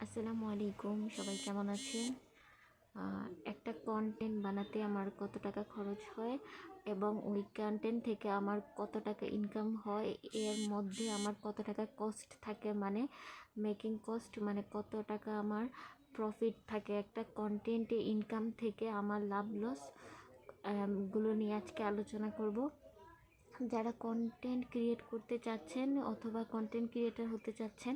আসসালামু আলাইকুম, সবাই কেমন আছেন? একটা কন্টেন্ট বানাতে আমার কত টাকা খরচ হয় এবং ওই কন্টেন্ট থেকে আমার কত টাকা ইনকাম হয়, এর মধ্যে আমার কত টাকা কস্ট থাকে, মানে মেকিং কস্ট, মানে কত টাকা আমার প্রফিট থাকে একটা কন্টেন্টে, ইনকাম থেকে আমার লাভ লস গুলো নিয়ে আজকে আলোচনা করব। যারা কন্টেন্ট ক্রিয়েট করতে চাচ্ছেন অথবা কন্টেন্ট ক্রিয়েটার হতে চাচ্ছেন,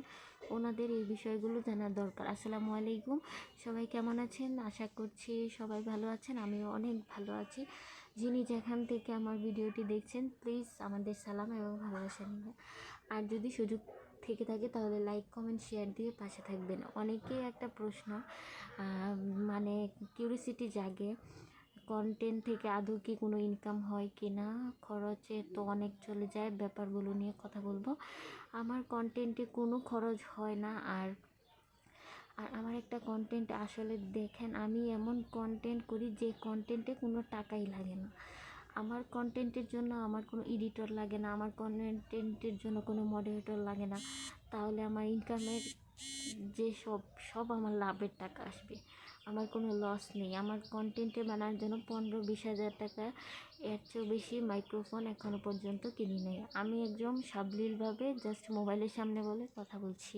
ওনাদের এই বিষয়গুলো জানার দরকার। আসসালামু আলাইকুম, সবাই কেমন আছেন? আশা করছি সবাই ভালো আছেন, আমিও অনেক ভালো আছি। যিনি যেখান থেকে আমার ভিডিওটি দেখছেন, প্লিজ আমাদের সালাম এবং ভালোবাসা নেবেন। আর যদি সুযোগ থেকে থাকে তাহলে লাইক, কমেন্ট, শেয়ার দিয়ে পাশে থাকবেন। অনেকেই একটা প্রশ্ন, মানে কিউরিসিটি জাগে, কন্টেন্ট থেকে আদৌ কি কোনো ইনকাম হয় কি না, খরচে তো অনেক চলে যায়, ব্যাপারগুলো নিয়ে কথা বলবো। আমার কন্টেন্টে কোনো খরচ হয় না। আর আমার একটা কন্টেন্ট আসলে দেখেন, আমি এমন কন্টেন্ট করি যে কন্টেন্টে কোনো টাকাই লাগে না। আমার কন্টেন্টের জন্য আমার কোনো এডিটর লাগে না, আমার কন্টেন্টের জন্য কোনো মডারেটর লাগে না। তাহলে আমার ইনকামের যে সব আমার লাভের টাকা আসবে, আমার কোনো লস নেই। আমার কন্টেন্টে বানানোর জন্য 15-20 হাজার টাকা, এর চেয়েও বেশি মাইক্রোফোন এখনও পর্যন্ত কিনি নেই। আমি একদম সাবলীলভাবে জাস্ট মোবাইলের সামনে বলে কথা বলছি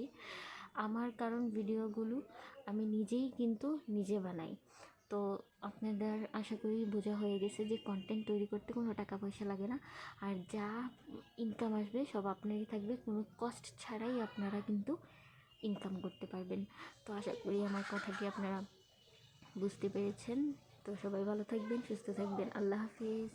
আমার, কারণ ভিডিওগুলো আমি নিজেই কিন্তু নিজে বানাই। তো আপনাদের আশা করি বোঝা হয়ে গেছে যে কন্টেন্ট তৈরি করতে কোনো টাকা পয়সা লাগে না, আর যা ইনকাম আসবে সব আপনারই থাকবে, কোনো কস্ট ছাড়াই আপনারা কিন্তু ইনকাম করতে পারবেন। তো আশা করি আমার কথাটি আপনারা বুঝতে পেরেছেন। তো সবাই ভালো থাকবেন, সুস্থ থাকবেন। আল্লাহ হাফিজ।